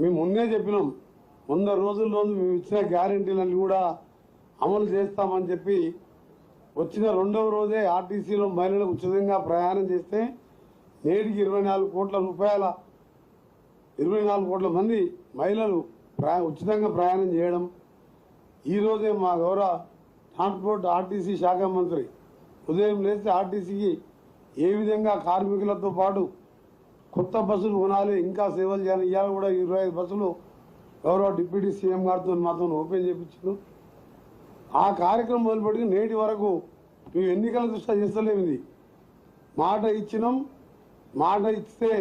మేము ముందే చెప్పినాం 100 రోజుల్లో మేము ఇచ్చిన గ్యారెంటీలన్నీ కూడా అమలు చేస్తామని చెప్పి వచ్చిన 2వ రోజే ఆర్టీసీలో మహిళలకు ఉచితంగా ప్రయాణం చేస్తే నేటికి 24 కోట్ల రూపాయల 24 కోట్ల మంది మహిళలు ఉచితంగా ప్రయాణం చేయడం. ఈరోజే మా గౌరవ ట్రాన్స్పోర్ట్ ఆర్టీసీ శాఖ మంత్రి ఉదయం లేస్తే ఆర్టీసీకి ఏ విధంగా కార్మికులతో పాటు కొత్త బస్సులు కొనాలి, ఇంకా సేవలు చేయాలి. ఇవాళ కూడా 25 బస్సులు గౌరవ డిప్యూటీ సీఎం గారితో మాతో ఓపెన్ చేయించారు. ఆ కార్యక్రమం మొదలుపెట్టి నేటి వరకు మేము ఎన్నికల దృష్ట్యా చేస్తలేము. ఇది మాట ఇచ్చినాం, మాట ఇస్తే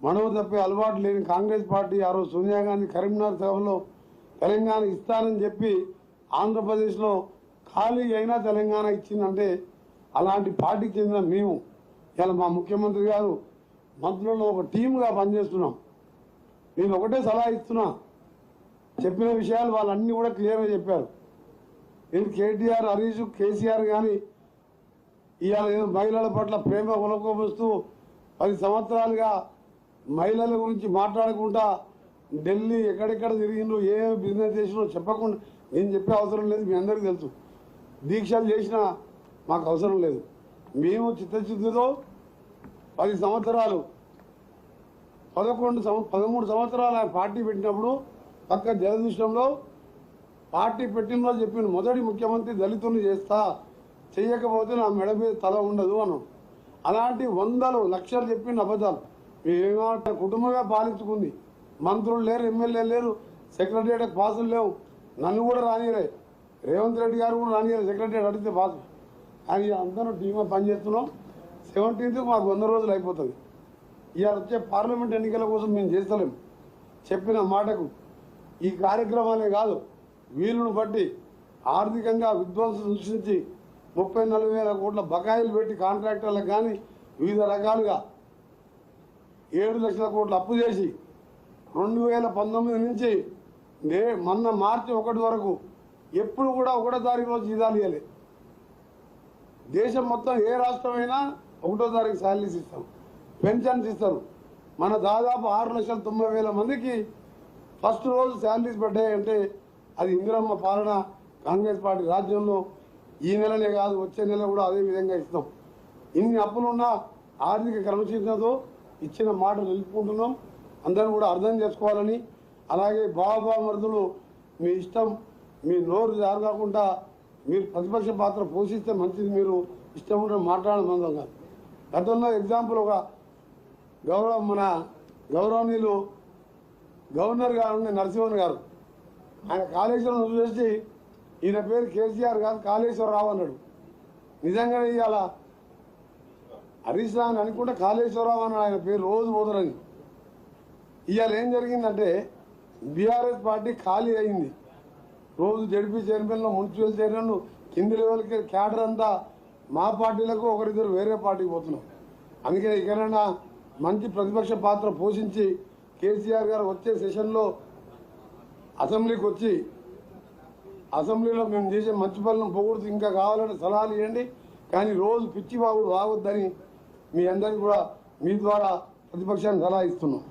మనవ తప్పే అలవాటు లేని కాంగ్రెస్ పార్టీ ఆ రోజు సోనియా గాంధీ కరీంనగర్ సభలో తెలంగాణ ఇస్తానని చెప్పి ఆంధ్రప్రదేశ్లో ఖాళీ అయినా తెలంగాణ ఇచ్చిందంటే అలాంటి పార్టీకి చెందిన మేము ఇలా మా ముఖ్యమంత్రి గారు మంత్రులలో ఒక టీమ్గా పనిచేస్తున్నాం. నేను ఒకటే సలహా ఇస్తున్నా, చెప్పిన విషయాలు వాళ్ళన్నీ కూడా క్లియర్గా చెప్పారు. నేను కేటీఆర్, హరీష్, కేసీఆర్ కానీ ఇవాళ ఏదో మహిళల పట్ల ప్రేమ కొలకోపిస్తూ 10 సంవత్సరాలుగా మహిళల గురించి మాట్లాడకుండా ఢిల్లీ ఎక్కడెక్కడ తిరిగిండ్రు, ఏ బిజినెస్ చేసినో చెప్పకుండా నేను చెప్పే అవసరం లేదు. మీ అందరికీ తెలుసు. దీక్షలు చేసినా మాకు అవసరం లేదు. మేము చిత్తశుద్ధితో 10 సంవత్సరాలు 13 సంవత్సరాలు ఆయన పార్టీ పెట్టినప్పుడు పక్క జలదృశ్యంలో పార్టీ పెట్టినలో చెప్పిన మొదటి ముఖ్యమంత్రి దళితుని చేస్తా, చెయ్యకపోతే నా మెడ మీద తల ఉండదు అన్నాం. అలాంటి వందలు లక్షలు చెప్పిన అబద్ధాలు. మేమేమంటే కుటుంబమే పాలించుకుంది. మంత్రులు లేరు, ఎమ్మెల్యే లేరు, సెక్రటరియట్ పాసులు లేవు. నన్ను కూడా రానియలే, రేవంత్ రెడ్డి గారు కూడా రానియలే. సెక్రటరియట్ అడిగితే పాసు. కానీ అందరూ టీమ్గా పనిచేస్తున్నాం. 17th మాకు 100 రోజులు అయిపోతుంది. ఇవాళ వచ్చే పార్లమెంట్ ఎన్నికల కోసం మేము చేస్తలేం. చెప్పిన మాటకు ఈ కార్యక్రమాలే కాదు, వీలును బట్టి ఆర్థికంగా విధ్వంసం సృష్టించి 34 వేల కోట్ల బకాయిలు పెట్టి కాంట్రాక్టర్లకు కానీ వివిధ రకాలుగా 7 లక్షల కోట్లు అప్పు చేసి 2019 నుంచి మొన్న మార్చి 1 వరకు ఎప్పుడు కూడా 1వ తారీఖు రోజు జీతాలు ఇవ్వలే. దేశం మొత్తం ఏ రాష్ట్రమైనా 1వ తారీఖు శాలరీస్ ఇస్తాం, పెన్షన్స్ ఇస్తారు. మన దాదాపు 6,90,000 మందికి ఫస్ట్ రోజు శాలరీస్ పడ్డాయంటే అది ఇందిరమ్మ పాలన, కాంగ్రెస్ పార్టీ రాజ్యంలో. ఈ నెలనే కాదు, వచ్చే నెల కూడా అదే విధంగా ఇస్తాం. ఇన్ని అప్పులున్నా ఆర్థిక క్రమశిక్షణతో ఇచ్చిన మాట నిలుపుకుంటున్నాం. అందరూ కూడా అర్థం చేసుకోవాలని. అలాగే బాబామరుదులు మీ ఇష్టం, మీ నోరు జారకుండా మీరు ప్రతిపక్ష పాత్ర పోషిస్తే మంచిది. మీరు ఇష్టం ఉంటే మాట్లాడడం కాదు. గతంలో ఎగ్జాంపుల్ ఒక మన గౌరవనీయులు గవర్నర్ గారు నరసింహన్ గారు, ఆయన కాళేశ్వరం చూసి ఈయన పేరు కేసీఆర్ కాదు కాళేశ్వరరావు అన్నాడు. నిజంగానే ఇవాళ హరీష్ రావు అనుకుంటే కాళేశ్వరరావు అన్నాడు ఆయన పేరు, రోజు పోతారని. ఇవాళ ఏం జరిగిందంటే బీఆర్ఎస్ పార్టీ ఖాళీ అయింది. రోజు జడ్పీ చైర్మన్లు, మున్సిపల్ చైర్మన్లు, కింది లెవెల్కి క్యాడర్ అంతా మా పార్టీలకు ఒకరిద్దరు వేరే పార్టీకి పోతున్నాం. అందుకని ఇకనైనా మంచి ప్రతిపక్ష పాత్ర పోషించి కేసీఆర్ గారు వచ్చే సెషన్లో అసెంబ్లీకి వచ్చి అసెంబ్లీలో మేము చేసే మంచి పనులను పొగుడుతూ ఇంకా కావాలంటే సలహాలు ఇవ్వండి. కానీ రోజు పిచ్చి బాగుడు రావద్దని మీ అందరికీ కూడా మీ ద్వారా ప్రతిపక్షాన్ని సలహా ఇస్తున్నాం.